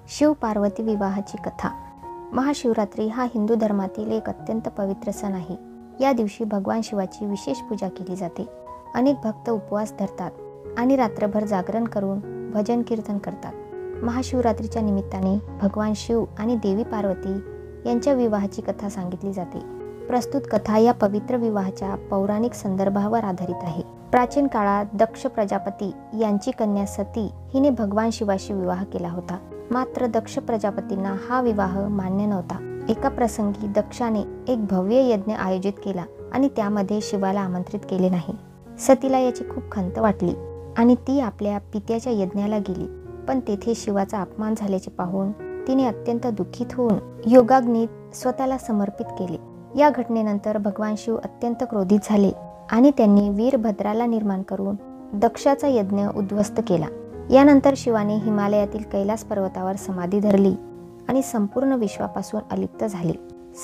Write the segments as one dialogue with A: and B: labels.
A: शिव पार्वती विवाहाची कथा। महाशिवरात्री हा हिंदू धर्मातील एक अत्यंत पवित्र सण आहे। या दिवशी भगवान शिवाची विशेष पूजा केली जाते। अनेक भक्त उपवास धरतात आणि रात्रभर जागरण करून भजन कीर्तन करतात। महाशिवरात्रीच्या निमित्ताने भगवान शिव आणि देवी पार्वती यांच्या विवाहाची कथा सांगितली जाते। प्रस्तुत कथा या पवित्र विवाहाच्या पौराणिक संदर्भावर आधारित आहे। प्राचीन काळात दक्ष प्रजापती यांची कन्या सती हिने भगवान शिवाशी विवाह केला होता। मात्र दक्ष प्रजापतींना हा विवाह मान्य नव्हता। एका प्रसंगी दक्षाने एक भव्य यज्ञ आयोजित केला आणि त्यामध्ये शिवाला आमंत्रित केले नाही। सतीला याची खूप खंत वाटली आणि ती आपल्या पित्याच्या यज्ञाला गेली, पण तेथे शिवाचा अपमान झाल्याचे पाहून तिने अत्यंत दुःखित होऊन योगाग्नीत स्वतःला समर्पित केले। या घटनेनंतर भगवान शिव अत्यंत क्रोधित झाले आणि त्यांनी वीरभद्राला निर्माण करून दक्षाचा यज्ञ उद्ध्वस्त केला। यानंतर शिवाने हिमालयातील कैलास पर्वतावर समाधी धरली आणि संपूर्ण विश्वापासून अलिप्त झाले।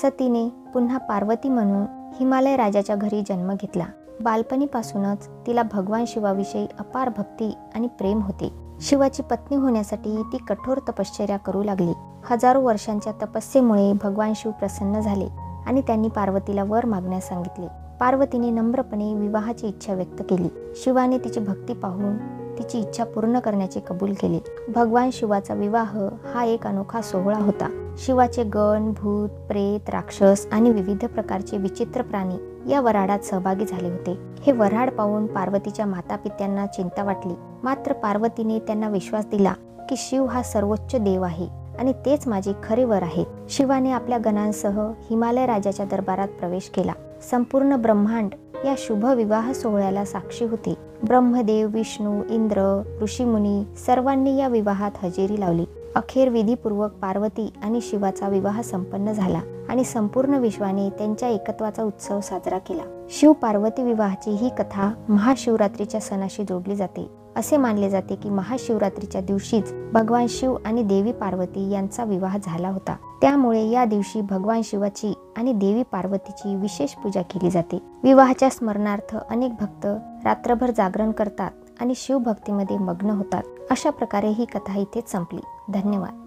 A: सतीने पुन्हा पार्वती म्हणून हिमालय राजाच्या घरी जन्म घेतला। बालपणीपासूनच तिला भगवान शिवाविषयी अपार भक्ती आणि प्रेम होते। शिवाची पत्नी होण्यासाठी ती कठोर तपश्चर्या करू लागली। हजारो वर्षांच्या तपस्येमुळे भगवान शिव प्रसन्न झाले आणि त्यांनी पार्वतीला वर मागण्यास सांगितले। पार्वतीने नम्रपणे विवाहाची इच्छा व्यक्त केली। शिवाने तिची भक्ती पाहून तिची इच्छा पूर्ण करण्याचे कबूल केले। भगवान शिवाचा विवाह हा एक अनोखा सोहळा होता। शिवाचे गण, भूत, प्रेत, राक्षस आणि विविध प्रकारचे विचित्र प्राणी या वऱ्हाडात सहभागी झाले होते। हे वऱ्हाड पाहून पार्वतीच्या मातापित्यांना चिंता वाटली, मात्र पार्वतीने त्यांना विश्वास दिला की शिव हा सर्वोच्च देव आहे आणि तेच माझे खरे वर आहेत। शिवाने आपल्या गणांसह हिमालय राजाच्या दरबारात प्रवेश केला। संपूर्ण ब्रह्मांड या शुभ विवाह सोहळ्याला साक्षी होते। ब्रह्मदेव, विष्णू, इंद्र, ऋषीमुनी सर्वांनी या विवाहात हजेरी लावली। अखेर विधीपूर्वक पार्वती आणि शिवाचा विवाह संपन्न झाला आणि संपूर्ण विश्वाने त्यांच्या एकत्वाचा उत्सव साजरा केला। शिव पार्वती विवाहाची ही कथा महाशिवरात्रीच्या सणाशी जोडली जाते। असे मानले जाते की महाशिवरात्रीच्या दिवशीच भगवान शिव आणि देवी पार्वती यांचा विवाह झाला होता। त्यामुळे या दिवशी भगवान शिवाची आणि देवी पार्वतीची विशेष पूजा केली जाते। विवाहाच्या स्मरणार्थ अनेक भक्त रात्रभर जागरण करतात आणि शिवभक्तीमध्ये मग्न होतात। अशा प्रकारे ही कथा इथेच संपली। धन्यवाद।